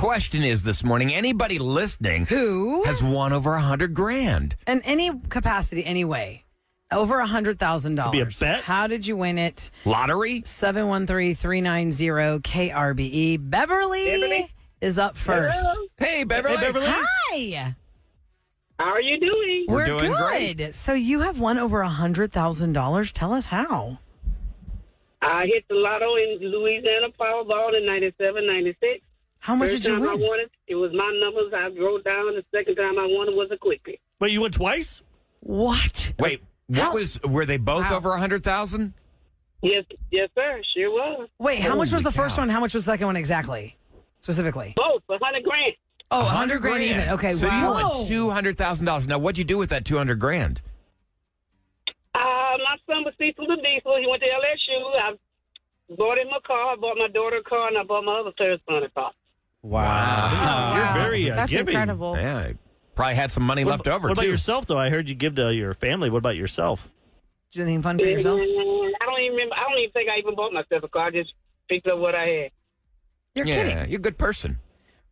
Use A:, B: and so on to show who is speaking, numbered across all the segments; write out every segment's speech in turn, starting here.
A: question is this morning, anybody listening
B: Who
A: has won over $100,000?
B: in any capacity, anyway, over $100,000.
C: Be a bet?
B: How did you win it?
A: Lottery?
B: 713-390-KRBE. Beverly is up first.
D: Hello.
A: Hey, Beverly.
C: Hey, Beverly.
B: Hi.
D: How are you doing?
A: We're
B: We're
A: doing
B: good.
A: great.
B: So you have won over $100,000. Tell us how.
D: I hit the lotto in Louisiana Powerball in 97, 96.
B: How much
D: First
B: did you
D: time I
B: win?
D: won it was my numbers. I wrote down. The second time I won it was a quick pick.
C: Wait, you won twice?
B: What?
A: Wait, were they both over 100,000?
D: Yes, sir. Sure was.
B: Wait, how much was the
A: Holy
B: first
A: cow.
B: one? How much was the second one exactly? Specifically.
D: Both, $100,000.
B: Oh, 100 grand even. Okay,
A: So
B: wow.
A: you won $200,000. Now, what'd you do with that $200,000?
D: My son was Cecil the Diesel. He went to LSU. I bought him a car. I bought my daughter a car, and I bought my other third son a car.
C: Wow. You're very
E: That's
C: giving.
E: incredible.
A: Yeah, probably had some money left over,
C: What about
A: too.
C: yourself, though? I heard you give to your family. What about yourself?
B: Did you do anything fun for yourself?
D: I don't even remember. I don't even think I even bought myself a car. I just picked up what I had.
B: You're
A: Yeah,
B: kidding.
A: you're a good person.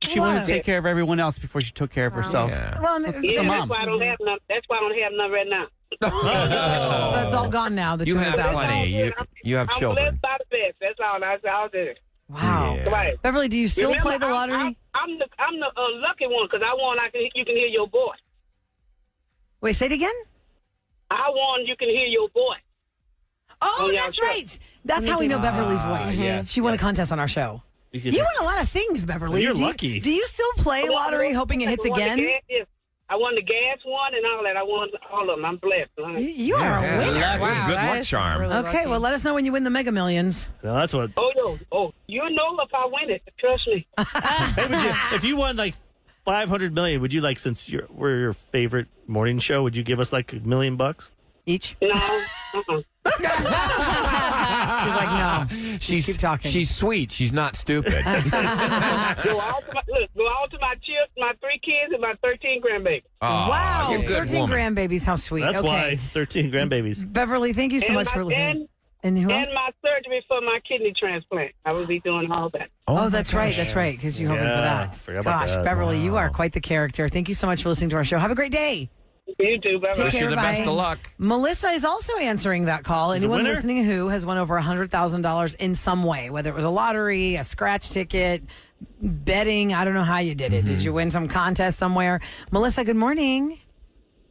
F: She wanted to take care of everyone else before she took care of herself.
A: Yeah.
B: Well, I mean,
D: Yeah,
F: a mom.
D: that's why I don't have none. That's why I don't have none right now.
B: so it's all gone now, the
A: You have
B: 200,000.
A: plenty. You have
D: I'm
A: children.
D: blessed by the best. That's all. That's all there.
B: Wow.
A: Yeah.
D: Right.
B: Beverly, do you still
D: Remember,
B: play the lottery?
D: I'm the lucky one because I won. You can hear your voice.
B: Wait, say it again?
D: I won. You can hear your voice.
B: Oh,
D: yeah,
B: that's
D: sure.
B: right. That's how we know Beverly's voice.
F: yes,
B: She won a contest on our show. You won a lot of things, Beverly.
C: You're
B: Do you-
C: lucky.
B: Do you still play lottery hoping it hits
D: I won the
B: again?
D: gas, yes. I won the gas one and all that. I won all of them. I'm blessed.
B: You are a winner.
A: Yeah,
E: Wow,
A: good
E: that
A: luck
E: is
A: charm.
E: really
B: Okay,
E: lucky.
B: well, let us know when you win the Mega Millions.
C: Well, that's what.
D: Oh, no. Oh, you know if I win it. Trust me.
C: Hey, if you won like $500 million, would you like, since we're your favorite morning show, would you give us like $1 million?
B: Each?
D: No. Uh-uh.
B: She's like, no. Keep talking.
A: She's sweet. She's not stupid.
D: Go out to my 3 kids and my 13 grandbabies.
A: Aw,
B: Wow,
A: you're a good
B: 13
A: woman.
B: grandbabies. How sweet.
C: That's
B: okay.
C: why 13 grandbabies.
B: Beverly, thank you so
D: And
B: much
D: my-
B: for listening.
D: and-
B: And who else?
D: And my surgery for my kidney transplant. I will be doing all that.
B: Oh, that's right. That's right. Because you hoping for
C: Yeah,
B: that.
C: forgot about
B: Gosh,
C: that.
B: Beverly, you are quite the character. Thank you so much for listening to our show. Have a great day.
D: You too. Bye-bye.
A: Wish you the best
B: Bye.
A: of luck.
B: Melissa is also answering that call.
C: She's a
B: Anyone
C: winner?
B: listening who has won over $100,000 in some way, whether it was a lottery, a scratch ticket, betting. I don't know how you did it. Did you win some contest somewhere? Melissa, good morning.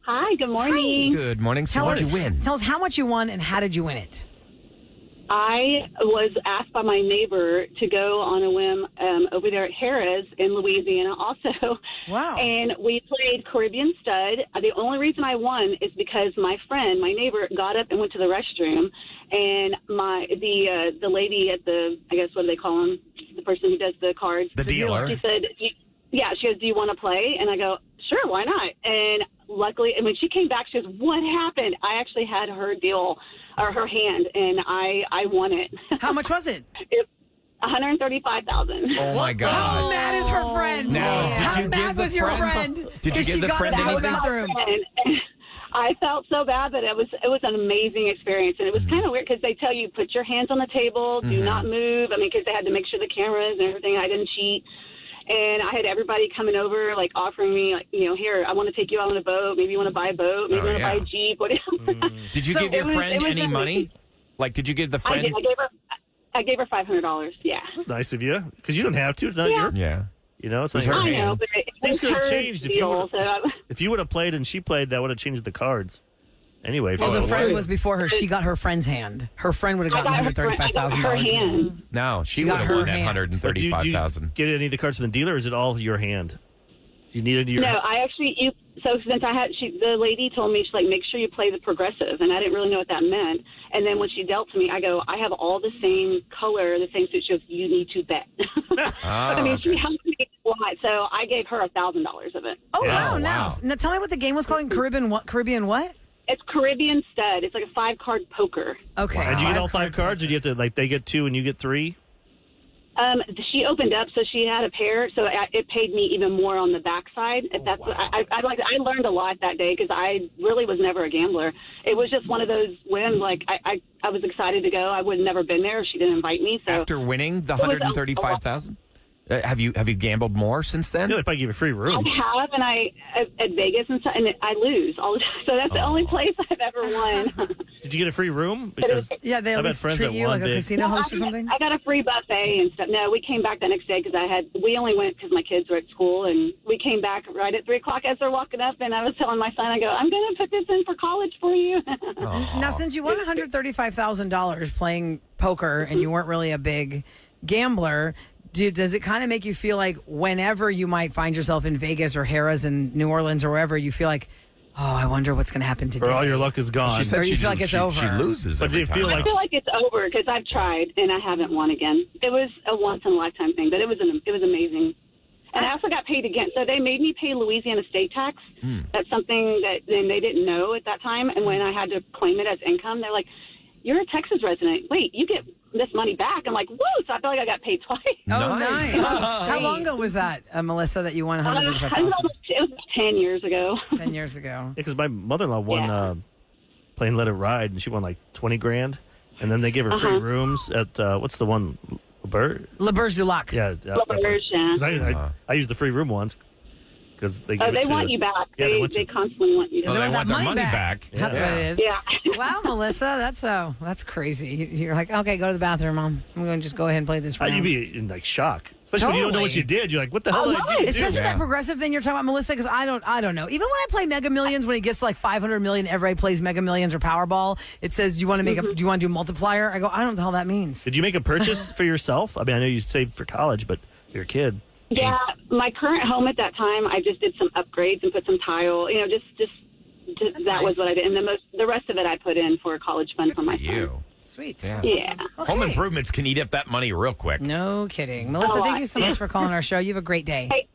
G: Hi, good morning.
A: Good morning. So what'd you win?
B: Tell us how much you won and how did you win it?
G: I was asked by my neighbor to go on a whim over there at Harrah's in Louisiana also.
B: Wow.
G: And we played Caribbean Stud. The only reason I won is because my friend, my neighbor, got up and went to the restroom, and the lady at the, I guess, what do they call him? The person who does the cards.
A: The dealer.
G: She said, she goes, do you want to play? And I go, sure, why not? And luckily, and when she came back, she goes, what happened? I actually had her deal, or her hand, and I won it.
B: How much was it?
G: $135,000.
A: Oh, my
B: How
A: God.
B: mad is her friend?
A: Now, did
B: How
A: you
B: mad
A: give the
B: was your
A: friend-
B: friend?
A: Did you
B: She
A: give the
B: got
A: friend
B: up to the
A: anything?
B: bathroom.
G: And I felt so bad, but it was an amazing experience, and it was kind of weird because they tell you put your hands on the table, do not move. I mean, because they had to make sure the cameras and everything. I didn't cheat, and I had everybody coming over, like offering me, like, here, I want to take you out on a boat. Maybe you want to buy a boat. Maybe you want to buy a Jeep. Whatever.
A: Did you
B: So
A: give your
G: it was-
A: friend
G: it was
A: any money? Like, did you give the
G: I
A: friend?
G: did. I gave her $500. Yeah.
C: That's nice of you, because you don't have to. It's not your,
A: Yeah.
C: it's
A: was
C: not
A: her
C: your
G: I
A: hand.
G: know, but
C: Things
G: it's
C: could have
G: her
C: changed if you
G: deal,
C: would
G: so
C: if you would have played and she played. That would have changed the cards. Anyway, if you
B: Oh, the
C: would've
B: friend
C: won.
B: was before her. She got her friend's hand. Her friend would have gotten
G: I got her
B: $135,000.
G: hand.
A: No, she
B: She
A: would
B: got
A: have
B: her
A: won that
B: hand.
C: But do you
A: $135,000.
C: get any of the cards from the dealer, or is it all your hand? You needed your.
G: No, I actually, so since the lady told me, she's like, make sure you play the progressive, and I didn't really know what that meant. And then when she dealt to me, I go, I have all the same color, the same suit. She goes, you need to bet. I mean, she helped me a lot, so I gave her $1,000 of it.
B: Oh,
C: Yeah.
B: wow,
A: Oh,
B: now.
A: wow.
B: Now tell me what the game was called. Caribbean what?
G: It's Caribbean Stud. It's like a 5-card poker.
B: Okay.
C: Did you get all 5
B: card-
C: cards, or do you have to, like, they get 2 and you get 3?
G: She opened up, so she had a pair, so it paid me even more on the backside. If that's, I learned a lot that day because I really was never a gambler. It was just one of those whims. Like I was excited to go. I would have never been there if she didn't invite me. So
A: After winning the
G: was a-
A: $135,000? Have you gambled more since then?
C: Yeah, they probably give you free rooms.
G: I have, and at Vegas and I lose all the time. So that's the only place I've ever won.
C: Did you get a free room? Because
B: Yeah, they at
C: I've had
B: least
C: friends
B: treat
C: that
B: you
C: won
B: like a
C: big.
B: casino host or something.
G: I got a free buffet and stuff. No, we came back the next day because we only went because my kids were at school, and we came back right at 3:00 as they're walking up, and I was telling my son, I go, I'm going to put this in for college for you.
B: Now, since you won $135,000 playing poker and you weren't really a big gambler, does it kind of make you feel like whenever you might find yourself in Vegas or Harrah's in New Orleans or wherever, you feel like, oh, I wonder what's going to happen today?
C: Or all your luck is gone.
A: She said
B: Or you feel like it's over.
A: She loses.
C: But do you
A: every
C: feel
A: time.
G: I feel like it's over because I've tried and I haven't won again. It was a once-in-a-lifetime thing, but it was amazing. And I also got paid again. So they made me pay Louisiana state tax. That's something that they didn't know at that time. And when I had to claim it as income, they're like, you're a Texas resident. Wait, you get this money back. I'm like, whoa. So I feel like I got paid twice.
B: Oh, nice. How
E: Sweet.
B: long ago was that, Melissa, that you won
G: It
B: $135,000?
G: was 10 years ago.
B: 10 years ago.
C: Because my mother-in-law won
G: Yeah.
C: playing Let It Ride, and she won like 20 grand. And then they gave her free rooms at, what's the one?
B: Le Berge du Lac.
C: Yeah.
G: Le Berge, yeah.
C: 'Cause I used the free room once. Because they
G: Oh,
C: gave it
G: they
C: to
G: want you back.
C: Yeah,
G: They constantly want you
A: Oh,
G: back.
A: they want
B: that
A: their money back.
B: That's
A: Yeah.
B: what it is.
G: Yeah.
B: Wow, Melissa, that's crazy. You're like, okay, go to the bathroom, Mom. I'm going to just go ahead and play this round.
C: You'd be in like shock. Especially when you don't know what
B: Totally.
C: you did. You're like, what the hell did I do?
B: Especially that progressive thing you're talking about, Melissa, because I don't know. Even when I play Mega Millions, when it gets to like 500 million, everybody plays Mega Millions or Powerball. It says, do you want to make do you want to do multiplier? I go, I don't know what the hell that means.
C: Did you make a purchase for yourself? I mean, I know you saved for college, but you're a kid.
G: Yeah, my current home at that time, I just did some upgrades and put some tile. You know, just that was what I did, and the rest of it I put in for a college fund for my son.
A: You.
B: Sweet.
A: Yeah.
G: Yeah.
A: Home improvements can eat up that money real quick.
B: No kidding. Melissa, thank you so much for calling our show. You have a great day.
G: Hey,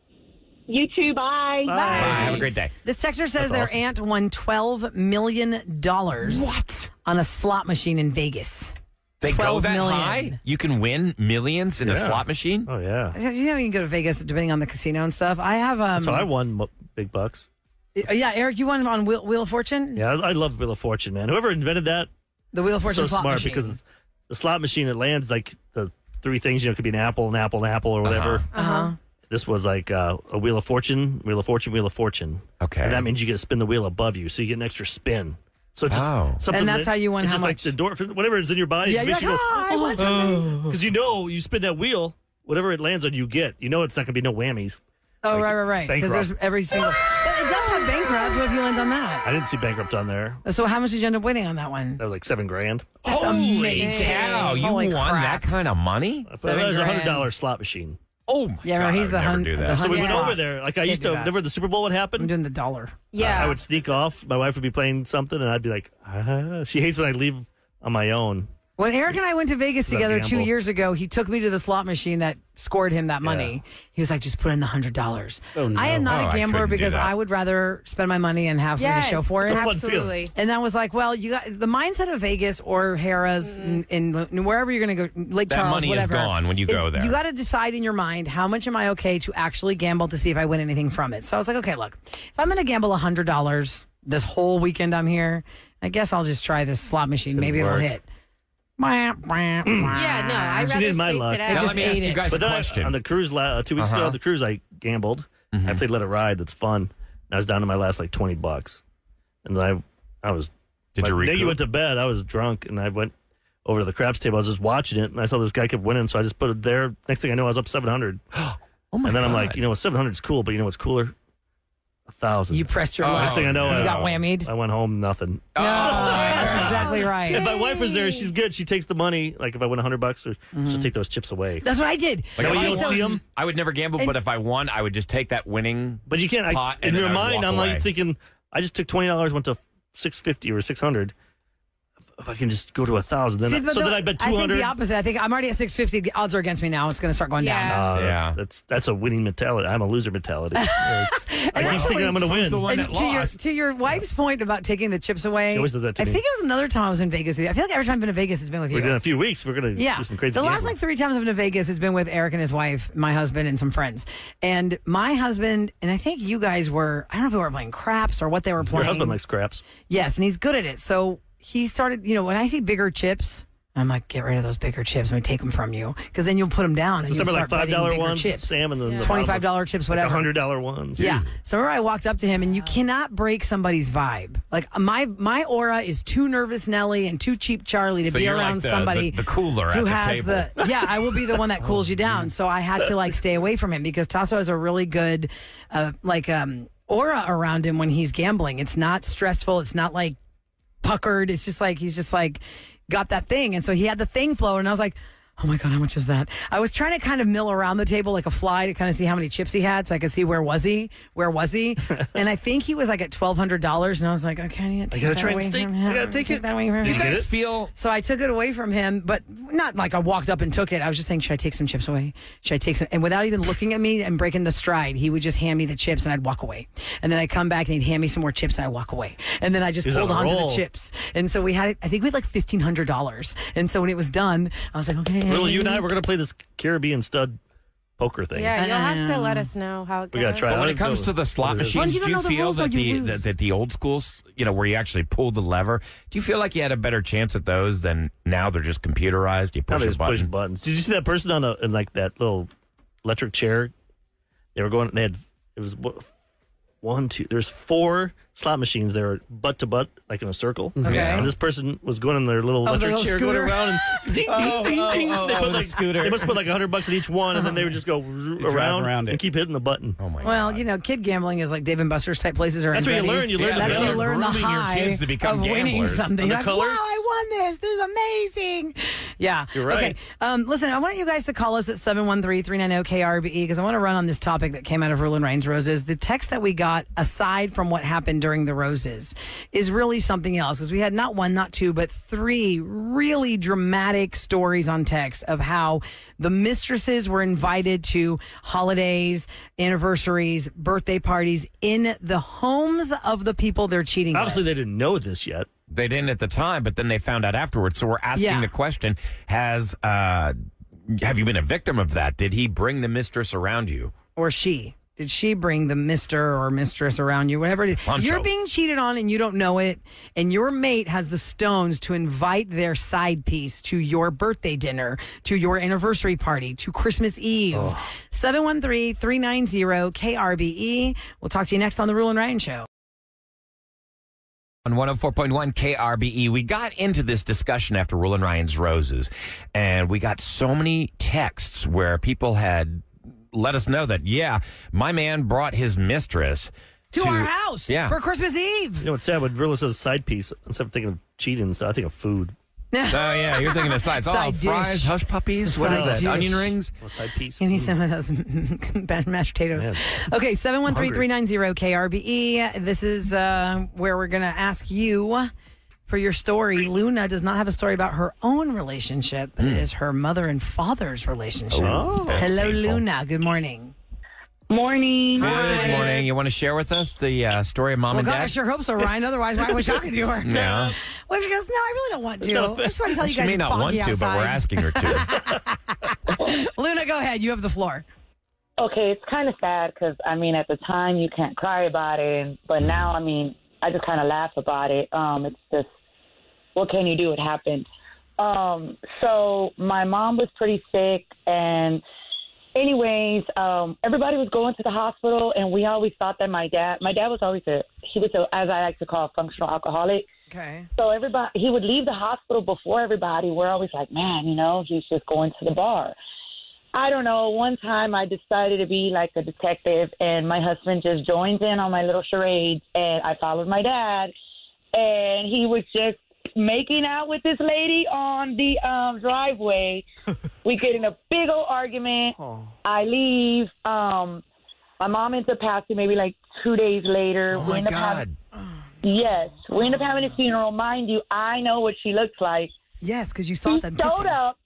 G: you too. Bye.
A: Bye. Have a great day.
B: This texter says their
A: awesome.
B: aunt won $12 million.
A: What?
B: On a slot machine in Vegas.
A: They go
B: 12
A: that
B: million.
A: high? You can win millions in a
C: Yeah.
A: slot machine?
C: Oh, yeah.
B: You know, you can go to Vegas depending on the casino and stuff. I have
C: So I won big bucks.
B: yeah, Eric, you won on Wheel of Fortune?
C: Yeah, I love Wheel of Fortune, man. Whoever invented that,
B: The Wheel of Fortune
C: so
B: slot
C: smart
B: machine.
C: because the slot machine, it lands like the three things. You know, it could be an apple, or whatever. This was like a Wheel of Fortune, Wheel of Fortune, Wheel of Fortune.
A: Okay.
C: And that means you get to spin the wheel above you, so you get an extra spin. So it's just
A: Oh.
C: something.
B: And that's how you won
C: It's
B: how
C: just
B: much?
C: like the endorphin, whatever is in your body.
B: Yeah,
C: it
B: you're
C: makes
B: like,
C: you go,
B: I won something.
C: because you know you spin that wheel, whatever it lands on, you get. You know it's not going to be no whammies.
B: Oh,
C: Like
B: right. Because
C: Bankrupt.
B: there's every single. But it does have bankrupt. What if you land on that?
C: I didn't see bankrupt on there.
B: So how much did you end up winning on that one?
C: That was like $7,000.
B: That's
A: Holy
B: amazing.
A: cow. You
B: Holy
A: won
B: crap.
A: that kind of money?
C: But it was a
B: $7,000.
C: $100 slot machine.
A: Oh, my
B: Yeah,
A: God.
B: remember, he's
A: I
B: the
A: would never
B: hun-
A: do
B: the
A: that.
C: So we went
B: Yeah.
C: over there. Like I
B: Can't
C: used
B: do
C: to,
B: that.
C: whenever the Super Bowl would
B: I'm
C: happen,
B: doing the dollar.
E: Yeah.
C: I would sneak off. My wife would be playing something, and I'd be like, She hates when I leave on my own.
B: When Eric and I went to Vegas
C: That
B: together 2
C: gamble.
B: years ago, he took me to the slot machine that scored him that money. He was like, just put in the $100.
C: Oh, no.
B: I am not
A: Oh,
B: a
A: I
B: gambler
A: couldn't do
B: because
A: that.
B: I would rather spend my money and have something to show for it.
C: It's a fun feeling.
E: Absolutely.
B: And that was like, well, you got the mindset of Vegas or Harrah's in wherever you're going to go, Lake
A: That
B: Charles,
A: money is
B: whatever.
A: gone when you go there.
B: You got to decide in your mind how much am I okay to actually gamble to see if I win anything from it. So I was like, okay, look, if I'm going to gamble $100 this whole weekend I'm here, I guess I'll just try this slot machine. Maybe it'll
C: work.
B: hit.
E: Yeah, no, I'd
C: She
E: rather
C: did my
E: space
C: luck.
E: it
A: Now,
E: out.
A: let me ask you guys a
C: But then
A: question.
C: on the cruise 2 weeks ago, on the cruise I gambled. I played Let It Ride. That's fun. And I was down to my last like $20, and then I was.
A: Did you
C: the day
A: recoup?
C: you went to bed, I was drunk, and I went over to the craps table. I was just watching it, and I saw this guy kept winning, so I just put it there. Next thing I know, I was up 700.
A: Oh, my
C: And then I'm
A: God.
C: like, you know what, 700 is cool, but you know what's cooler? 1,000.
B: You pressed your
A: Oh,
B: luck.
C: Next thing I know,
A: no.
B: You got whammied.
C: I went home nothing.
B: No, that's exactly right.
C: If my wife was there, she's good. She takes the money. Like if I win $100, she'll take those chips away.
B: That's what I did.
A: Like,
C: That way
A: if
C: you
A: I
C: don't
A: won,
C: see 'em?
A: I would never gamble, but if I won, I would just take that winning.
C: But you can't.
A: Pot,
C: In
A: and then
C: your
A: I'd
C: mind,
A: walk
C: I'm
A: away.
C: like thinking, I just took $20, went to $650 or $600. If I can just go to 1,000, then
B: See, but
C: then I bet
B: I think
C: 200.
B: the opposite. I think I'm already at 650. The odds are against me now. It's going to start going
E: Yeah.
B: down.
A: Yeah.
C: That's a winning mentality. I'm a loser mentality. I keep
B: actually,
C: thinking I'm going to
A: who's the
C: win.
A: one
B: And
A: that lost?
B: to your wife's point about taking the chips away,
C: She always does that to
B: I
C: me.
B: think it was another time I was in Vegas with you. I feel like every time I've been to Vegas, it's been with you.
C: Within a few weeks, we're going to
B: Yeah.
C: do some crazy
B: The last
C: gambling.
B: like 3 times I've been to Vegas, it's been with Eric and his wife, my husband, and some friends. And my husband, and I think you guys were, I don't know if we were playing craps or what they were playing.
C: Your husband likes craps.
B: Yes, and he's good at it. So he started, when I see bigger chips, I'm like, get rid of those bigger chips. I'm going to take them from you. Because then you'll put them down and you'll
C: Some are
B: start
C: like $5 ones,
B: chips.
C: Sam, and then the
B: $25 chips, whatever.
C: Like $100 ones.
B: Yeah. So I walked up to him, and you cannot break somebody's vibe. Like my aura is too nervous Nelly and too cheap Charlie to
A: So
B: be
A: you're
B: around
A: like
B: somebody
A: the cooler
B: who
A: at the
B: has
A: table.
B: Yeah, I will be the one that cools you down. So I had to like stay away from him because Tasso has a really good aura around him when he's gambling. It's not stressful. It's not like puckered. It's just like he's just like got that thing. And so he had the thing flowing, and I was like, oh my God, how much is that? I was trying to kind of mill around the table like a fly to kind of see how many chips he had so I could see where was he. And I think he was like at $1,200, and I was like, okay, I
C: gotta try and stay. I gotta take it.
B: That away from him.
A: Do you guys feel...
B: So I took it away from him, but not like I walked up and took it. I was just saying, should I take some chips away? Should I take some? And without even looking at me and breaking the stride, he would just hand me the chips and I'd walk away. And then I'd come back and he'd hand me some more chips and I'd walk away. And then I just pulled on to the chips. And so I think we had like $1,500. And so when it was done, I was like, okay.
C: Well, you and I, we're going to play this Caribbean stud poker thing.
E: Yeah, you'll have to let us know how it goes.
C: We got to try it.
A: But when it comes to the slot machines,
B: you
A: do you
B: don't know the
A: feel
B: rules,
A: that
B: you lose.
A: that the old schools, where you actually pull the lever, do you feel like you had a better chance at those than now they're just computerized? You
C: Now
A: push
C: they
A: a
C: just push
A: button.
C: buttons. Did you see that person in like that little electric chair? They were going. It was 1, 2. There's 4 slot machines. They were butt to butt, like in a circle.
B: Okay.
C: And this person was going in their little
B: the
C: electric
B: little
C: chair,
B: scooter?
C: going around and ding, ding, ding, ding. They put
F: the scooter.
C: They must put like $100 in each one, and then they would just go around
F: it.
C: and keep hitting the button.
A: Oh my
B: Well,
A: God.
B: kid gambling is like Dave and Buster's type places. Or
C: That's where you
B: Benny's.
C: learn. You learn.
B: That's
C: the
B: where you learn the
A: grooming your
B: high
A: kids to become
B: of winning
A: gamblers.
B: something.
C: And the
B: You're like,
C: colors?
B: wow, I won this. This is amazing. Yeah.
C: You're right.
B: Okay. Listen, I want you guys to call us at 713-390-KRBE because I want to run on this topic that came out of Roula and Ryan's Roses. The text that we got, aside from what happened during the Roses, is really something else because we had not 1, not 2, but 3 really dramatic stories on text of how the mistresses were invited to holidays, anniversaries, birthday parties in the homes of the people they're cheating
C: Obviously,
B: with.
C: they didn't know this yet.
A: They didn't at the time, but then they found out afterwards. So we're asking the question, have you been a victim of that? Did he bring the mistress around you?
B: Or she. Did she bring the mister or mistress around you? Whatever it is.
A: Sancho.
B: You're being cheated on and you don't know it. And your mate has the stones to invite their side piece to your birthday dinner, to your anniversary party, to Christmas Eve. 713-390-KRBE. We'll talk to you next on The Roula and Ryan Show.
A: On 104.1 KRBE, we got into this discussion after Roula and Ryan's Roses, and we got so many texts where people had let us know that, my man brought his mistress
B: To our house for Christmas Eve.
C: You know what's sad? When Rilla says side piece, instead of thinking of cheating and stuff, I think of food.
A: Oh, yeah, you're thinking of sides.
B: Side
A: fries,
B: dish.
A: hush puppies. What is
B: Side
A: that?
B: dish.
A: Onion rings?
C: A side piece.
B: Give me some of those mashed potatoes.
C: Man.
B: Okay, 713-390-KRBE. This is where we're going to ask you for your story. Luna does not have a story about her own relationship, but it is her mother and father's relationship.
A: Oh, that's
B: Hello,
A: painful.
B: Luna. Good morning.
G: Morning.
A: Good morning. You want to share with us the story of mom
B: Well,
A: and
B: God,
A: dad?
B: I sure hope so, Ryan. Otherwise, why are we talking to her?
A: Yeah.
B: What if she goes, no, I really don't want to. I just want to tell you
A: She
B: guys
A: may
B: it's
A: not want
B: foggy
A: to, but we're
B: outside.
A: asking her to.
B: Luna, go ahead. You have the floor.
H: Okay, it's kind of sad because, at the time you can't cry about it, but now, I just kind of laugh about it. It's just, what can you do? It happened. So my mom was pretty sick, and anyways, everybody was going to the hospital, and we always thought that my dad was always as I like to call, a functional alcoholic.
B: Okay.
H: So he would leave the hospital before everybody. We're always like, man, he's just going to the bar. I don't know. One time I decided to be like a detective, and my husband just joins in on my little charades, and I followed my dad, and he was just making out with this lady on the driveway. We get in a big old argument. I leave. My mom ends up passing maybe like 2 days later.
A: Oh, my God.
H: Yes. We end up having a funeral. Mind you, I know what she looks like.
B: Yes, because you saw
H: She
B: them
H: showed
B: kissing.
H: up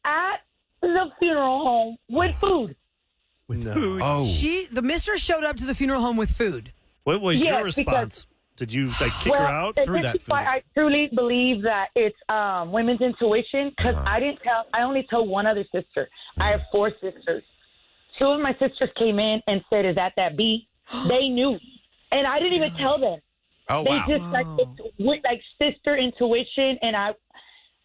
H: at the funeral home with food.
C: With food.
A: Oh.
B: The mistress showed up to the funeral home with food.
C: What was
H: Yes,
C: your response? Did you kick her out?
H: and
F: through
H: this
F: that
H: is why
F: food?
H: I truly believe that it's women's intuition because I only told one other sister. I have 4 sisters. 2 of my sisters came in and said, "Is that B?" They knew, and I didn't even tell them.
A: Oh,
H: They
A: wow.
H: just like sister intuition, and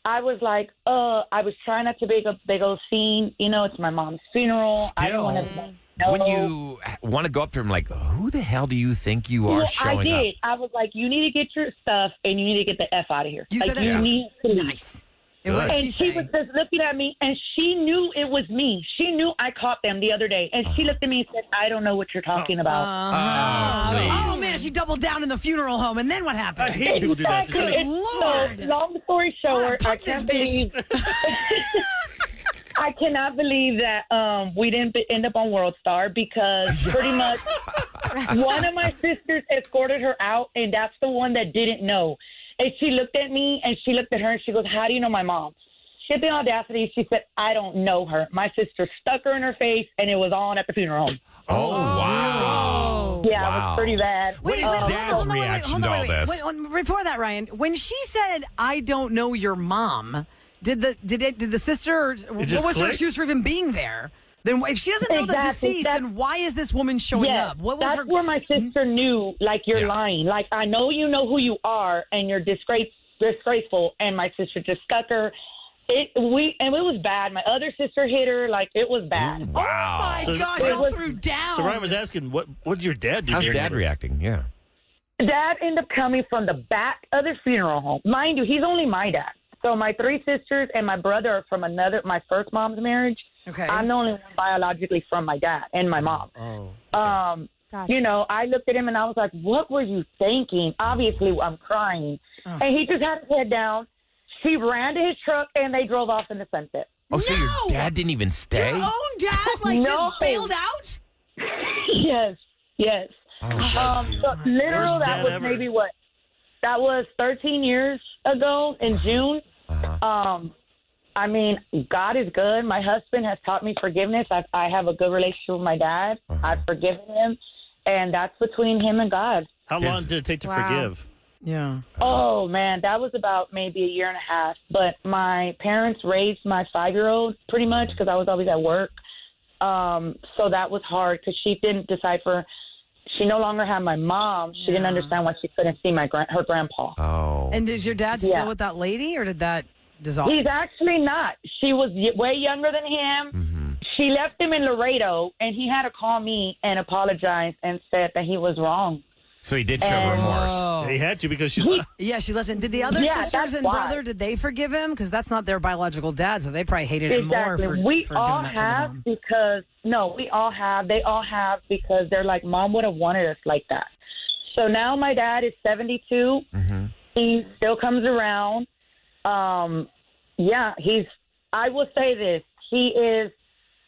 H: I was like, I was trying not to make a big old scene. You know, it's my mom's funeral. I don't want to.
A: When you want to go up to him, like, who the hell do you think you are showing up?
H: I did. I was like, you need to get your stuff and you need to get the F out of here.
B: You
H: like,
B: said that
H: you need to leave.
B: Nice. And what did
H: And she was just looking at me, and she knew it was me. She knew I caught them the other day, and she looked at me and said, I don't know what you're talking about.
B: Oh, man, she doubled down in the funeral home, and then what happened?
C: I hate people do that.
B: Good Lord.
H: So, long story short, I can't believe... I cannot believe that we didn't end up on World Star because pretty much one of my sisters escorted her out, and that's the one that didn't know. And she looked at me, and she looked at her, and she goes, how do you know my mom? She had the audacity. She said, I don't know her. My sister stuck her in her face, and it was on at the funeral home.
A: Oh, wow.
H: Yeah, it was pretty bad.
A: What is Dad's reaction to all this?
B: Before that, Ryan, when she said, I don't know your mom... Did the sister? What was her excuse for even being there? Then if she doesn't know the deceased, then why is this woman showing up? What was
H: that's where my sister knew, like, you're lying. Like, I know you know who you are, and you're disgraceful. And my sister just stuck her. It was bad. My other sister hit her. Like, it was bad.
A: Ooh, wow.
B: Oh my gosh! It threw down.
C: So Ryan was asking, what did your dad do?
A: How's Dad reacting? Yeah.
H: Dad ended up coming from the back of the funeral home. Mind you, he's only my dad. So my three sisters and my brother are from my first mom's marriage.
B: Okay.
H: I'm the only one biologically from my dad and my mom.
C: Oh.
E: Gotcha.
H: You know, I looked at him and I was like, what were you thinking? Obviously, I'm crying.
B: Oh.
H: And he just had his head down. She ran to his truck and they drove off in the sunset.
A: Oh, so your dad didn't even stay?
B: Your own dad, just bailed out?
H: Yes. So literal, that was maybe what? That was 13 years ago in June. I mean, God is good. My husband has taught me forgiveness. I have a good relationship with my dad. I've forgiven him, and that's between him and God.
C: How long did it take to forgive?
B: Yeah.
H: Oh, man, that was about maybe a year and a half. But my parents raised my 5-year-old pretty much because I was always at work. So that was hard because she didn't decipher. She no longer had my mom. She didn't understand why she couldn't see her grandpa.
A: Oh.
B: And is your dad still with that lady, or did that dissolve?
H: He's actually not. She was way younger than him.
A: Mm-hmm.
H: She left him in Laredo, and he had to call me and apologize and said that he was wrong.
A: So he did show remorse.
C: He had to because she left.
B: Yeah, she left him. Did the other sisters and brother, did they forgive him? Because that's not their biological dad, so they probably hated him more for doing that to the mom.
H: Because, no, we all have. They all have because they're like, Mom would have wanted us like that. So now my dad is 72.
A: Mm-hmm.
H: He still comes around. I will say this. He is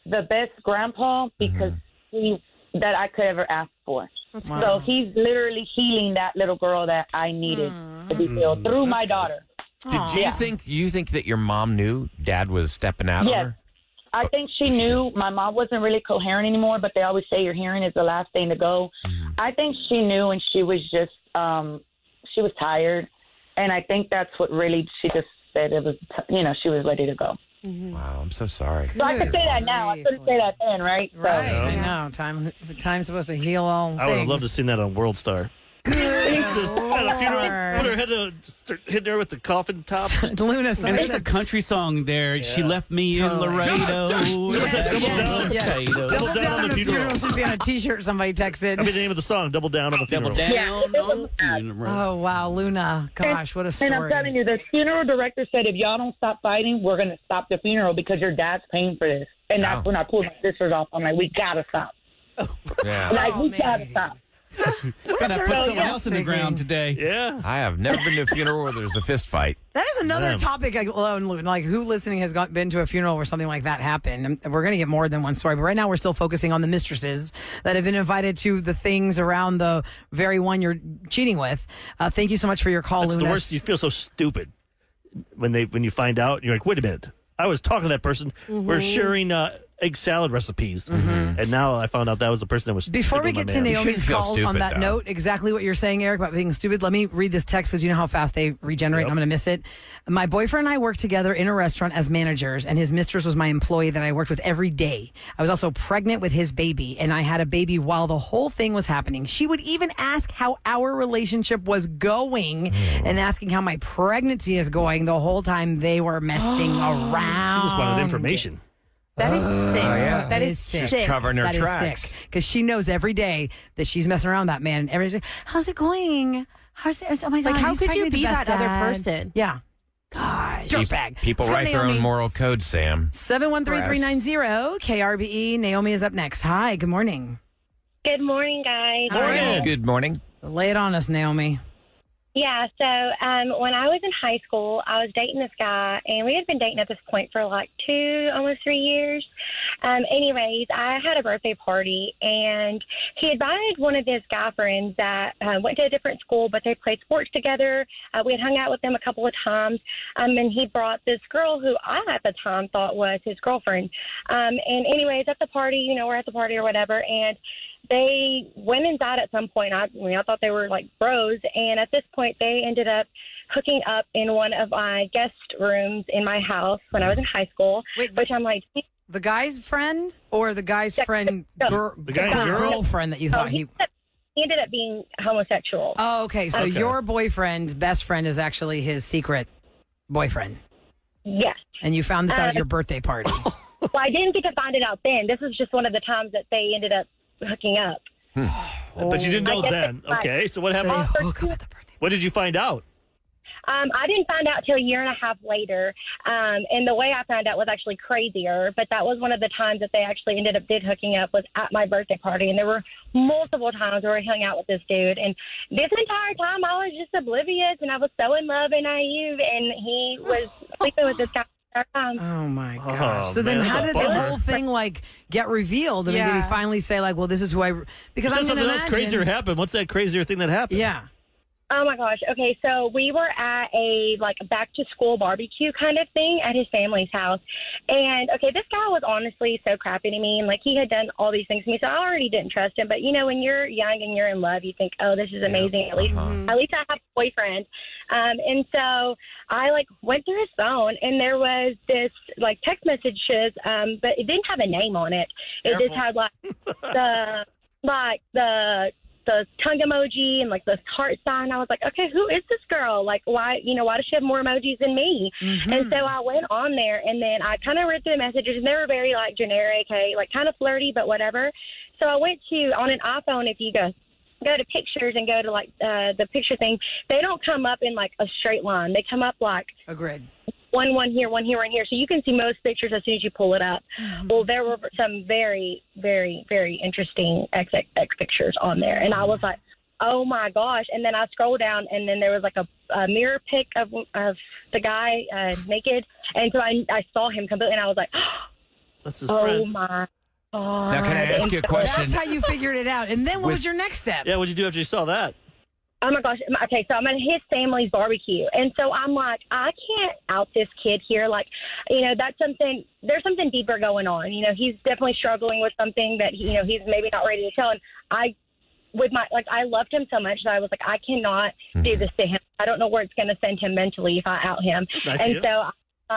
H: the best grandpa because that I could ever ask for. So he's literally healing that little girl that I needed to be healed through my daughter.
A: Did you think that your mom knew Dad was stepping out on her?
H: I think she knew. My mom wasn't really coherent anymore, but they always say your hearing is the last thing to go. I think she knew, and she was just she was tired, and I think that's what really she just said it was. She was ready to go.
A: Wow, I'm so sorry.
H: So I could say that now. I couldn't say that then, right? So,
B: right. I know. Time's supposed to heal all things.
C: I would have loved to see that on World Star. Just at a funeral, put her head hit there with the coffin top.
B: Luna,
F: and there's a country song there. She left me in Laredo.
C: Double down on the funeral.
B: Should be on a T-shirt. Somebody texted.
C: That'd be the name of the song. Double down on the funeral.
F: Double down on the funeral.
B: Oh wow, Luna! Gosh, what a story!
H: And I'm telling you, the funeral director said, if y'all don't stop fighting, we're going to stop the funeral because your dad's paying for this. And that's when I pulled my sisters off. I'm like, we gotta stop. We gotta stop.
F: Gotta put someone else in the ground today.
C: Yeah.
A: I have never been to a funeral where there's a fist fight.
B: That is another topic alone. Like, who listening has been to a funeral where something like that happened? And we're going to get more than one story. But right now, we're still focusing on the mistresses that have been invited to the things around the very one you're cheating with. Thank you so much for your call,
C: That's
B: Luna.
C: the worst. You feel so stupid when you find out. You're like, wait a minute. I was talking to that person. We're sharing egg salad recipes. And now I found out that was the person that was.
B: Before we get to Naomi's
A: feel
B: call
A: stupid,
B: on that
A: though.
B: note, exactly what you're saying, Eric, about being stupid, let me read this text because you know how fast they regenerate and I'm going to miss it. My boyfriend and I worked together in a restaurant as managers, and his mistress was my employee that I worked with every day. I was also pregnant with his baby, and I had a baby while the whole thing was happening. She would even ask how our relationship was going and asking how my pregnancy is going the whole time they were messing around.
C: She just wanted information.
E: That is sick.
A: yeah.
E: That is sick.
A: Covering her tracks.
B: Because she knows every day that she's messing around with that man. And everybody's like, how's it going? How's it? Oh my God.
E: Like, how
B: he's
E: could
B: probably
E: you
B: the
E: be
B: best
E: that other
B: dad.
E: person?
B: Yeah.
E: Gosh.
B: Dirtbag.
A: People
B: Let's go,
A: write their own
B: Naomi.
A: moral code, Sam.
B: 713-390 KRBE. Naomi is up next. Hi, good morning.
I: Good morning, guys.
C: Morning.
A: Good morning.
B: Lay it on us, Naomi.
I: Yeah, so when I was in high school, I was dating this guy, and we had been dating at this point for like almost 3 years. Anyways, I had a birthday party, and he invited one of his guy friends that went to a different school, but they played sports together. We had hung out with them a couple of times, and he brought this girl who I at the time thought was his girlfriend. And anyways, at the party, you know, we're at the party or whatever, and they went inside at some point. I thought they were like bros, and at this point, they ended up hooking up in one of my guest rooms in my house when I was in high school.
B: Wait,
I: which I'm like,
B: the guy's friend or the guy's friend,
C: The guy's girl?
B: girlfriend that you thought
I: he ended up being homosexual.
B: Oh, okay. So
C: Okay.
B: your boyfriend's best friend is actually his secret boyfriend,
I: Yes.
B: and you found this out at your birthday party.
I: Well, I didn't get to find it out then. This was just one of the times that they ended up hooking up.
C: But you didn't know
I: I guess
C: then.
I: it's like-
C: Okay, so what
B: So they
C: happened?
B: hook up at the birthday.
C: What did you find out?
I: I didn't find out till a year and a half later, and the way I found out was actually crazier. But that was one of the times that they actually ended up hooking up was at my birthday party, and there were multiple times where we hung out with this dude. And this entire time, I was just oblivious, and I was so in love and naive, and he was sleeping with this guy.
B: Oh my gosh!
C: Oh,
B: So then,
C: man,
B: how
C: that's
B: did
C: a
B: the
C: bummer.
B: whole thing like get revealed? I mean, did he
E: Yeah.
B: finally say like, "Well, this is who I"? Because
C: You
B: I'm
C: said
B: going to
C: something else
B: imagine.
C: crazier happened. What's that crazier thing that happened?
B: Yeah.
I: Oh my gosh. Okay, so we were at a like back to school barbecue kind of thing at his family's house. And okay, this guy was honestly so crappy to me, and like he had done all these things to me, so I already didn't trust him. But you know, when you're young and you're in love, you think, "Oh, this is amazing. At least I have a boyfriend." And so I like went through his phone, and there was this like text messages, but it didn't have a name on it. It just had the tongue emoji and like the heart sign. I was like, okay, who is this girl? Like, why does she have more emojis than me? And so I went on there, and then I kind of read through the messages, and they were very like generic, hey, like kind of flirty, but whatever. So I went to, on an iPhone, if you go to pictures and go to like the picture thing, they don't come up in like a straight line. They come up like
B: Agreed.
I: one here, one here, one here. So you can see most pictures as soon as you pull it up. Well, there were some very, very, very interesting X pictures on there. And I was like, oh my gosh. And then I scrolled down, and then there was like a mirror pic of the guy naked. And so I saw him completely, and I was like,
C: That's his
I: oh
C: friend.
I: my God.
A: Now, can I ask you a question?
B: That's how you figured it out. And then what was your next step?
C: Yeah, what'd you do after you saw that?
I: Oh my gosh. Okay, so I'm at his family's barbecue. And so I'm like, I can't out this kid here. Like, you know, there's something deeper going on. You know, he's definitely struggling with something that, you know, he's maybe not ready to tell. And I loved him so much that I was like, I cannot do this to him. I don't know where it's going to send him mentally if I out him.
C: Nice
I: And
C: of you.
I: so I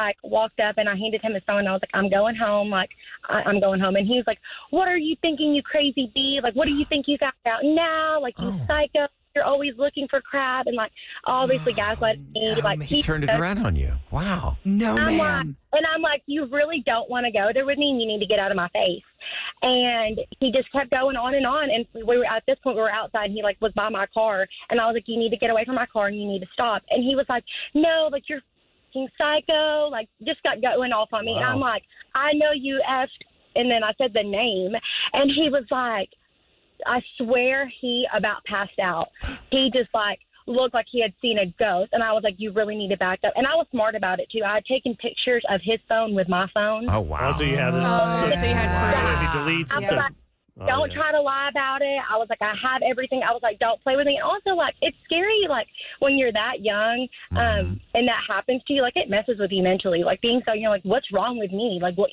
I: like walked up and I handed him his phone. And I was like, I'm going home. Like, I'm going home. And he was like, what are you thinking, you crazy bee? Like, what do you think you found out now? Like, you psycho. You're always looking for crap. And like, obviously gaslighting me. Like,
A: He turned it around on you. Wow.
B: No, ma'am.
I: I'm like, you really don't want to go there with me, and you need to get out of my face. And he just kept going on. And we were at this point, we were outside, and he like was by my car, and I was like, you need to get away from my car, and you need to stop. And he was like, no, like you're fucking psycho, like just got going off on me.
A: Wow.
I: And I'm like, I know you effed. And then I said the name, and he was like, I swear he about passed out. He just like looked like he had seen a ghost. And I was like, you really need to back up. And I was smart about it too. I had taken pictures of his phone with my phone.
A: Oh, wow.
C: Oh, so you had it.
E: so you had
C: If he deletes, it
I: I
C: says
I: was Don't try to lie about it. I was like, I have everything. I was like, don't play with me. And also, like, it's scary, like, when you're that young and that happens to you, like, it messes with you mentally. Like, being so young, like, what's wrong with me? Like, what,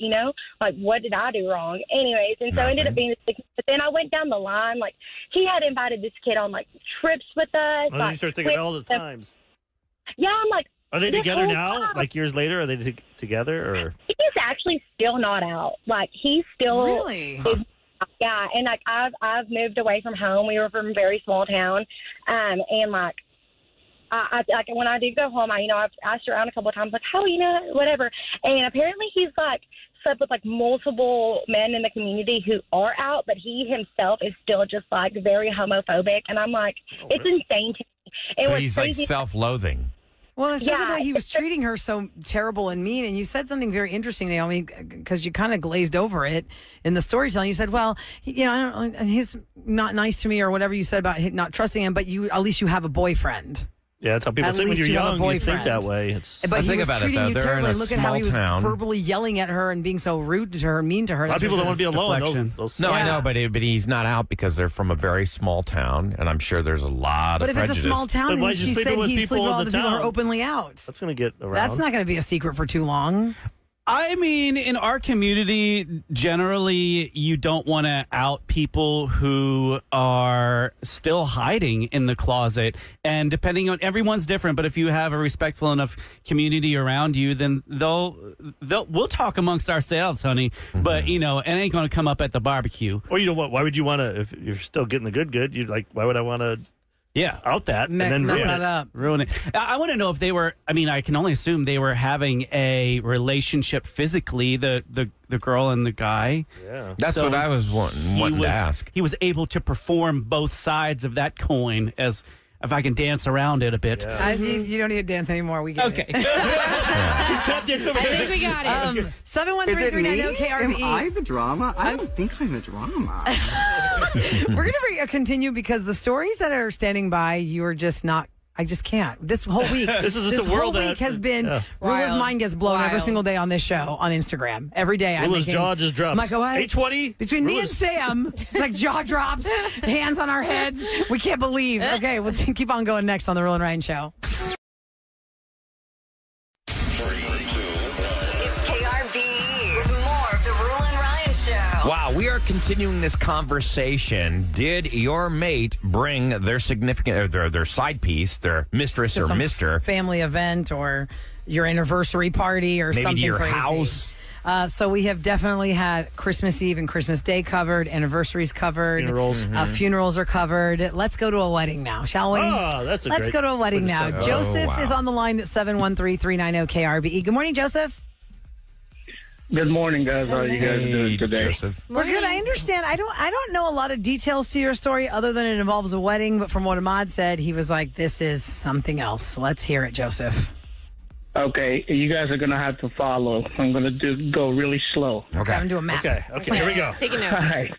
I: like, what did I do wrong? Anyways, and so it ended up being this. But then I went down the line. Like, he had invited this kid on, like, trips with us.
C: Oh, you start thinking all the times.
I: Yeah, I'm like.
C: Are they together now? Like, years later? Are they together? Or
I: He's actually still not out. Like, he's still.
B: Really?
I: Yeah, and like I've moved away from home. We were from a very small town, and like I like when I did go home, I've asked around a couple of times, like, how whatever. And apparently he's like slept with like multiple men in the community who are out, but he himself is still just like very homophobic. And I'm like, it's insane to me.
A: So he's like self-loathing.
B: Well, especially the way he was treating her so terrible and mean. And you said something very interesting, Naomi, because you kind of glazed over it in the storytelling. You said, well, he's not nice to me or whatever you said about not trusting him, but at least you have a boyfriend.
C: Yeah, that's how people think when you're young. You think that way.
B: But he was treating you terribly. Look at how he was verbally yelling at her and being so rude to her and mean to her.
C: A lot of people don't want to be alone.
A: No, I know, but he's not out because they're from a very small town, and I'm sure there's a lot of prejudice.
B: But if it's a small town, and she said he's sleeping with all the people who are openly out.
C: That's going to get around.
B: That's not going to be a secret for too long.
F: I mean, in our community, generally, you don't want to out people who are still hiding in the closet. And depending on, everyone's different, but if you have a respectful enough community around you, then we'll talk amongst ourselves, honey. Mm-hmm. But, it ain't going to come up at the barbecue.
C: Or why would you want to, if you're still getting the good, you're like, why would I want to? Yeah, out that and then
F: ruin it. I want to know if they were. I mean, I can only assume they were having a relationship physically. The girl and the guy.
A: Yeah, that's what I was wanting to ask.
F: He was able to perform both sides of that coin as. If I can dance around it a bit.
B: Yeah. You don't need to dance anymore. We get it.
C: He's tap dancing over
E: I think we got it.
B: 713-390-KRBE.
J: Am I the drama? I don't think I'm the drama.
B: We're going to continue because the stories that are standing by, you're just not. I just can't. This whole week.
C: This is just a world
B: week has been. Roula's mind gets blown every single day on this show on Instagram. Every day.
C: Roula's jaw just drops.
B: Michael,
C: 820.
B: Between me and Sam, it's like jaw drops, hands on our heads. We can't believe. Okay, we'll keep on going next on the Roula and Ryan Show.
A: Wow, we are continuing this conversation. Did your mate bring their significant, or their side piece, their mistress or mister,
B: family event or your anniversary party or
A: maybe
B: something
A: to your
B: crazy?
A: House?
B: So we have definitely had Christmas Eve and Christmas Day covered, anniversaries covered, funerals are covered. Let's go to a wedding now, shall we?
C: Oh, that's
B: Let's go to a wedding now. Joseph is on the line at 713-390-KRBE. Good morning, Joseph.
K: Good morning, guys. How are you guys doing today?
A: Joseph.
B: We're good. I understand. I don't know a lot of details to your story other than it involves a wedding. But from what Ahmad said, he was like, "This is something else." Let's hear it, Joseph.
K: Okay, you guys are gonna have to follow. I'm gonna go really slow.
B: Okay, I'm gonna do a map.
C: Okay, here we go.
E: Taking notes.
K: All right.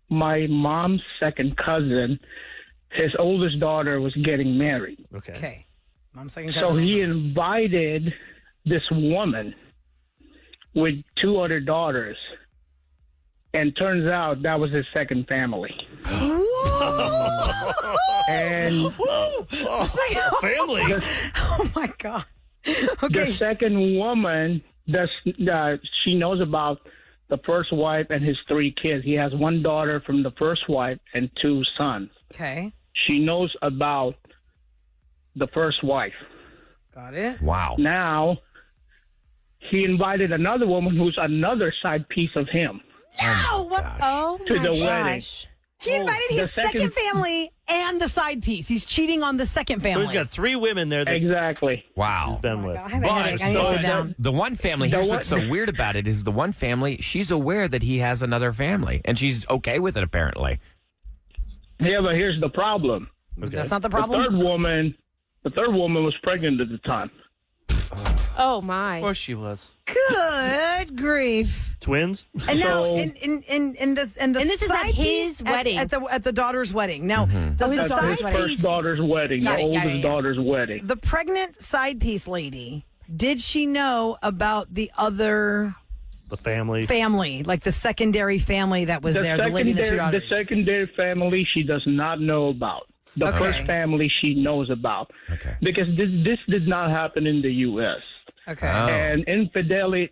K: My mom's second cousin, his oldest daughter was getting married.
B: Okay. Mom's second cousin.
K: So he invited this woman with two other daughters, and turns out that was his second family. And
C: family.
B: Oh my God. Okay.
K: The second woman she knows about the first wife and his three kids. He has one daughter from the first wife and two sons.
B: Okay.
K: She knows about the first wife.
B: Got it.
A: Wow.
K: Now, he invited another woman who's another side piece of him.
B: No!
K: To the wedding.
B: He invited his second family and the side piece. He's cheating on the second family.
C: So he's got three women there.
K: Exactly.
A: Wow.
C: He's been with.
B: I have a headache. I need to sit down.
A: The one family, here's what's so weird about it, is the one family, she's aware that he has another family, and she's okay with it, apparently.
K: Yeah, but here's the problem.
B: Okay. That's not the problem?
K: The third woman was pregnant at the time.
E: Oh, my.
F: Of course she was.
B: Good grief.
C: Twins?
B: And now, and
E: this is at his wedding.
B: At the daughter's wedding. Now, does the
K: That's
B: side
K: his first
B: piece,
K: daughter's wedding, the oldest daughter's wedding.
B: the pregnant side piece lady, did she know about the other
C: The family.
B: Family, like the secondary family that was there, the lady and the two daughters.
K: The secondary family she does not know about. The first family she knows about.
A: Okay.
K: Because this did not happen in the U.S.
B: Okay.
A: Oh.
K: And infidelity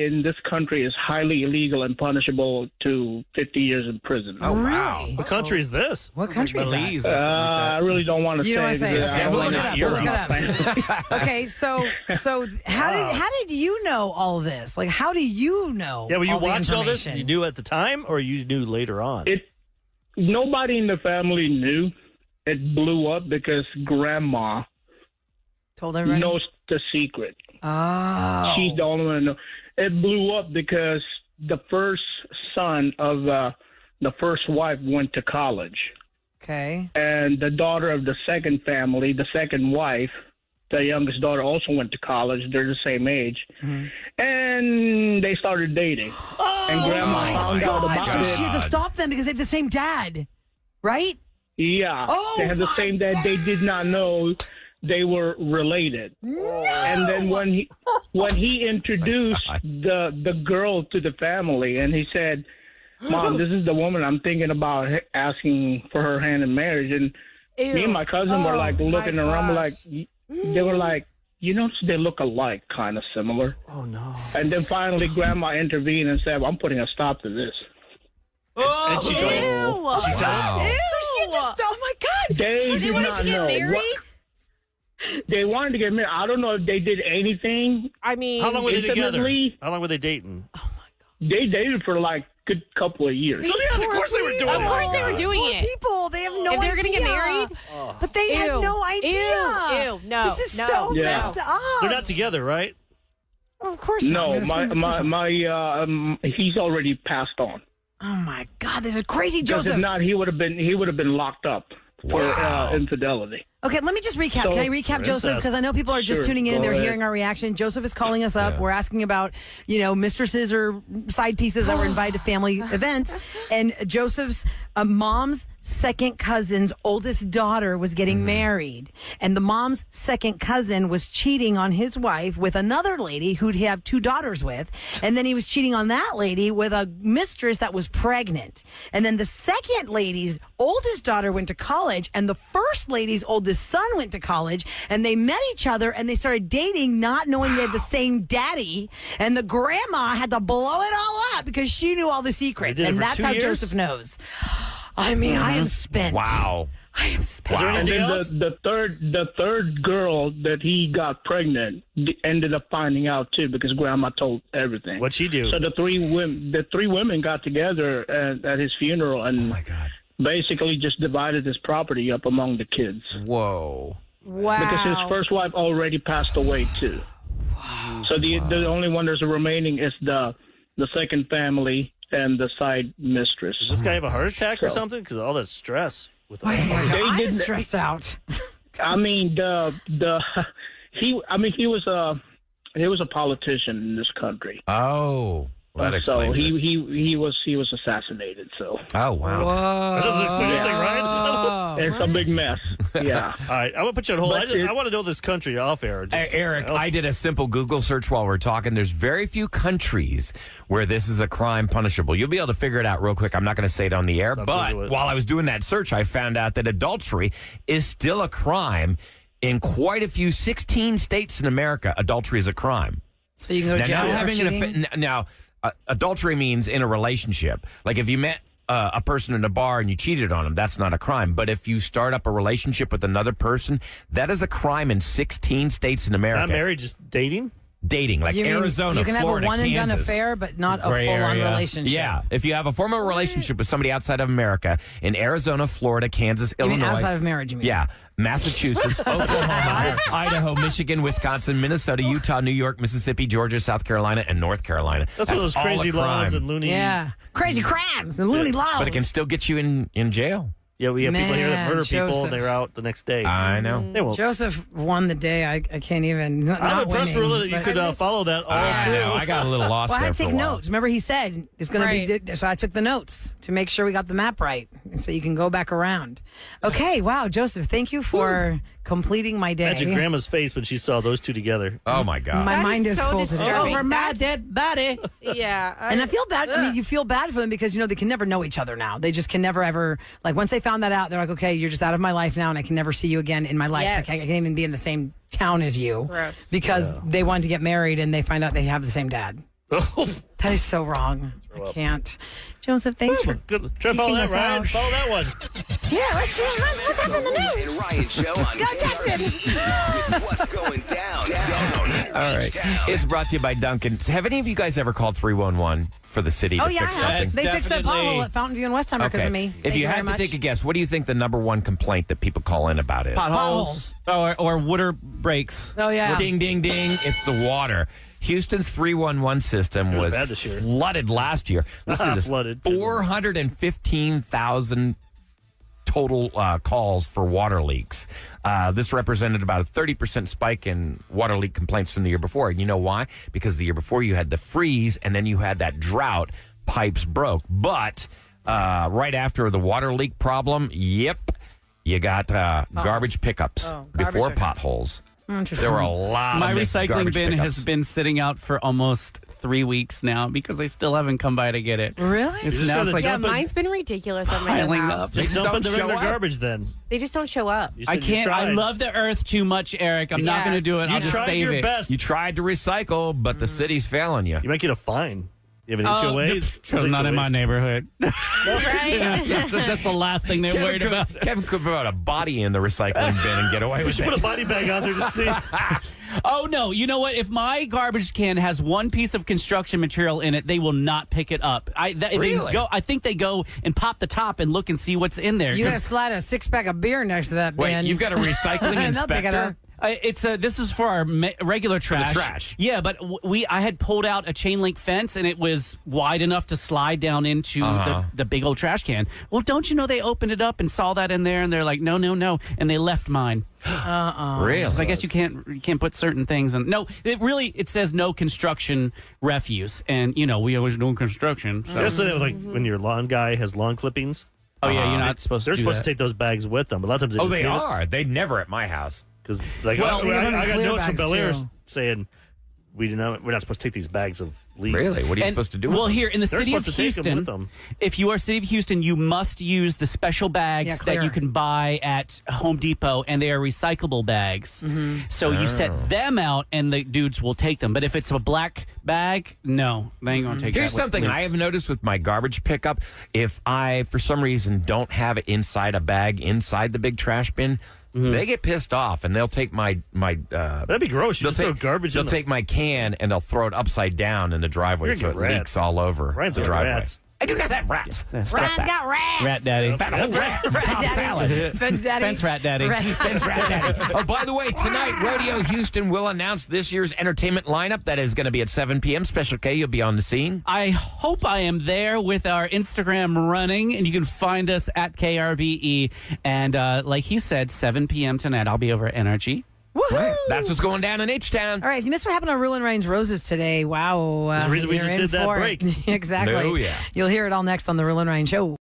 K: in this country is highly illegal and punishable to 50 years in prison.
A: Oh, wow.
B: Really?
C: What country is this?
B: What country is that?
F: Belize or something like that.
K: I really don't want to
B: You don't
K: say.
B: want to say.
K: because I
B: Okay, we'll
K: don't
B: look
K: like
B: it up. We'll
K: Europe.
B: look it up. Okay, so how did you know all of this? Like, how do you know?
C: Yeah, were you
B: all the
C: watching all this?
B: information?
C: You knew at the time, or you knew later on?
K: Nobody in the family knew. It blew up because Grandma
B: Told everybody.
K: knows the secret.
B: Oh.
K: She's the only one to know. It blew up because the first son of the first wife went to college.
B: Okay.
K: And the daughter of the second family, the second wife, the youngest daughter also went to college. They're the same age.
B: Mm-hmm.
K: And they started dating. And Grandma found out about
B: So she had to
K: it.
B: stop them because they had the same dad, right?
K: Yeah.
B: Oh,
K: they had the
B: my
K: same dad. They did not know they were related.
B: No.
K: And then when he introduced the girl to the family, and he said, "Mom, this is the woman I'm thinking about asking for her hand in marriage." And me and my cousin were like looking around, like they were like, you know, they look alike, kind of similar.
C: Oh no!
K: And then finally, Grandma intervened and said, "I'm putting a stop to this."
C: And she told him.
A: Wow.
B: So she just, oh my God.
K: They did
E: wanted
K: not
E: to get
K: know.
E: married?
K: They wanted to get married. I don't know if they did anything.
E: I mean,
C: How long were they together?
K: Intimately?
C: How long were they dating?
K: They dated for like a good couple of years.
C: So yeah, of course they were doing
E: Of
C: it.
E: course they were doing
B: Poor
E: it.
B: people, they have no
E: If
B: idea.
E: they're gonna get married?
B: But they had
E: Ew.
B: no idea.
E: Ew. No.
B: This is
E: No.
B: so
K: Yeah.
B: messed up.
C: They're not together, right?
B: Of course not.
K: No,
B: I'm gonna assume of course not.
K: he's already passed on.
B: Oh my God, this is crazy,
K: Because
B: Joseph.
K: if not, he would have been locked up for infidelity.
B: Okay, let me just recap.
K: So-
B: Can I recap, Joseph? Because I know people are just
K: Sure,
B: tuning in and
K: go
B: they're
K: ahead.
B: hearing our reaction. Joseph is calling us up. We're asking about, mistresses or side pieces that were invited to family events. And Joseph's mom's second cousin's oldest daughter was getting married. And the mom's second cousin was cheating on his wife with another lady who'd have two daughters with. And then he was cheating on that lady with a mistress that was pregnant. And then the second lady's oldest daughter went to college, and the first lady's oldest son went to college, and they met each other and they started dating, not knowing they had the same daddy. And the grandma had to blow it all up because she knew all the secrets.
C: They did it
B: And
C: for
B: that's
C: 2
B: how
C: years?
B: Joseph knows. I mean, I am spent.
A: Wow.
B: I am spent.
C: Is there
K: And
C: anything
K: then
C: else?
K: the third girl that he got pregnant ended up finding out too because Grandma told everything.
C: What'd she do?
K: So the three women got together at his funeral and
A: Oh my God.
K: basically just divided his property up among the kids.
A: Whoa.
E: wow.
K: Because his first wife already passed away too. So the only one that's remaining is the second family and the side mistress.
C: Does this guy have a heart attack or
K: So-
C: something? Because of all that stress. With
B: Oh my God,
K: They
B: I'm
K: didn't-
B: stressed out.
K: I mean he was a politician in this country.
A: Oh. Well, that
K: So
A: explains it.
K: he was assassinainated. So
A: Oh, wow.
C: That doesn't explain anything, right?
K: it's a big mess. Yeah.
C: All right, I'm gonna put you on hold.
K: But
C: I want to know this country off air.
A: Hey, Eric, I did a simple Google search while we're talking. There's very few countries where this is a crime punishable. You'll be able to figure it out real quick. I'm not going to say it on the air,
C: I'll
A: but
C: Google it.
A: while I was doing that search, I found out that adultery is still a crime in quite a few 16 states in America. Adultery is a crime.
B: So you can go to
A: Now,
B: jail
A: not
B: for
A: having an
B: cheating?
A: adultery means in a relationship. Like if you met a person in a bar and you cheated on them, that's not a crime. But if you start up a relationship with another person, that is a crime in 16 states in America.
C: Not married, just dating.
A: Dating, like
B: You mean
A: Arizona,
B: you can
A: Florida,
B: have a one and done
A: Kansas.
B: affair, but not a
F: Gray
B: full-on
F: area.
B: relationship.
A: Yeah, if you have a formal relationship with somebody outside of America in Arizona, Florida, Kansas,
B: You mean
A: Illinois,
B: outside of marriage, you mean?
A: yeah, Massachusetts, Oklahoma, Idaho, Michigan, Wisconsin, Minnesota, Utah, New York, Mississippi, Georgia, South Carolina, and North Carolina.
C: That's one of those
A: all a
C: crazy laws
A: crime.
C: and loony.
B: Yeah. Crazy crimes and loony laws.
A: But it can still get you in jail.
C: Yeah, we have people here that
B: Man,
C: murder people
B: Joseph.
C: and they're out the next day.
A: I know.
C: They won't.
B: Joseph won the day. I can't even. Not
C: I'm impressed,
B: winning,
C: Roula, that you
B: but-
C: could follow that all
A: I
C: through.
A: know. I got a little lost
B: Well, I
A: there
B: had to
A: for
B: take
A: a while.
B: notes. Remember, he said it's going to
E: Right.
B: be. So I took the notes to make sure we got the map right, and so you can go back around. Okay, wow, Joseph, thank you for completing my day.
C: Imagine Grandma's face when she saw those two together.
A: Oh, my God.
B: My mind is
E: so
B: full today.
E: disturbing.
B: Over my dead body.
E: Yeah.
B: And I feel bad. I mean, you feel bad for them because, they can never know each other now. They just can never, ever, like, once they found that out, they're like, okay, you're just out of my life now, and I can never see you again in my life.
E: Yes.
B: I can't even be in the same town as you.
E: Gross.
B: Because they wanted to get married, and they find out they have the same dad. That is so wrong. I can't. Joseph, thanks for
C: Good. Try to follow that, Ryan. Follow that one.
B: Yeah, let's get what's happening in the news.
L: And Ryan Show on
B: Go Texans!
L: with what's going down.
A: All right. It's brought to you by Duncan. Have any of you guys ever called 311 for the city to fix
B: I
A: something?
B: have. They fixed that pothole at Fountain View in Westheimer because of me.
A: If you had to take a guess, what do you think the number one complaint that people call in about is?
F: Potholes. Or water breaks.
B: Oh, yeah.
A: Ding, ding, ding. It's the water. Houston's 311 system was
C: bad this year.
A: flooded last year. Listen to this.
C: Flooded.
A: 415,000 total calls for water leaks. This represented about a 30% spike in water leak complaints from the year before. And you know why? Because the year before you had the freeze and then you had that drought. Pipes broke. But right after the water leak problem, you got garbage pickups before potholes. There were a lot
F: My
A: of missed
F: recycling
A: garbage
F: bin
A: pickups.
F: has been sitting out for almost 3 weeks now because I still haven't come by to get it.
B: Really?
F: It's
C: just
F: now
C: gotta
F: it's like
C: dump it.
E: Mine's been ridiculous on my
F: piling
E: house.
F: up.
C: Just
A: just
C: dump
A: don't
C: it in the
A: show
C: regular
A: up.
C: garbage then.
E: They just don't show up.
C: You
F: I
C: said you
F: can't. I
C: tried.
F: love the earth too much, Eric. I'm not
E: Yeah.
F: going to do it.
C: You
F: I'll just
C: tried
F: save
C: your
F: it.
C: best.
A: You tried to recycle, but the city's failing you.
C: You might get a fine. You have an
F: Oh,
C: HOA?
F: dude,
C: What's
F: not in
C: HOA?
F: my neighborhood.
E: Right?
F: That's the last thing they're worried about.
A: Kevin could put a body in the recycling bin and get away
C: We
A: with
C: should put a
A: it.
C: body bag out there to see.
F: Oh, no. You know what? If my garbage can has one piece of construction material in it, they will not pick it up.
A: Really?
F: I think they go and pop the top and look and see what's in there.
B: You got to slide a 6-pack of beer next to that bin.
A: Wait, you've got a recycling
B: And they'll pick it up.
A: inspector?
F: This is for our regular trash.
A: trash.
F: Yeah, but I had pulled out a chain link fence and it was wide enough to slide down into the big old trash can. Well, don't you know they opened it up and saw that in there and they're like, no, and they left mine.
A: Really?
F: So I guess you can't put certain things in. No, it says no construction refuse, and we always do construction. So.
C: You also have, like when your lawn guy has lawn clippings.
F: Oh yeah, you're not supposed to.
C: They're
F: do
C: supposed
F: that.
C: to take those bags with them. But a lot of times
A: Oh, they are. They never at my house.
C: Because like
B: Well, we have
C: I got
B: clear
C: notes from
B: bags,
C: Bel Air
B: too.
C: saying we're not supposed to take these bags of leaves.
A: Really? What are you supposed to do?
F: Well,
A: with them?
F: here in the
C: They're
F: city of
C: supposed to take 'em with
F: Houston,
C: them.
F: if you are city of Houston, you must use the special bags
B: clear.
F: that you can buy at Home Depot, and they are recyclable bags. So you set them out, and the dudes will take them. But if it's a black bag, no, they ain't gonna take.
A: Here's
F: that with
A: something
F: leaves.
A: I have noticed with my garbage pickup. If I, for some reason, don't have it inside a bag inside the big trash bin, they get pissed off and they'll take my.
C: That'd be gross. You
A: They'll
C: just throw garbage.
A: They'll
C: in
A: take my can and they'll throw it upside down in the driveway
C: You're
A: so it
C: gonna get
A: leaks all over
C: Ryan's
A: the
C: got
A: driveway.
C: rats.
A: I do not have rats.
F: Ryan's
B: got rats.
F: Rat daddy.
A: Fat whole rat. Cobb salad.
B: Fence daddy.
F: Fence rat daddy.
A: Fence rat daddy. Oh, by the way, tonight, Rodeo Houston will announce this year's entertainment lineup. That is going to be at 7 p.m. Special K, you'll be on the scene.
F: I hope I am there with our Instagram running, and you can find us at KRBE. And like he said, 7 p.m. tonight, I'll be over at NRG.
B: Woohoo!
A: That's what's going down in H-Town.
B: All right, if you missed what happened on Roula and Ryan's Roses today, wow.
C: There's a reason we
B: you're
C: just
B: in
C: did that
B: for it.
C: break.
B: Exactly.
A: Oh, yeah.
B: You'll hear it all next on the Roula and Ryan Show.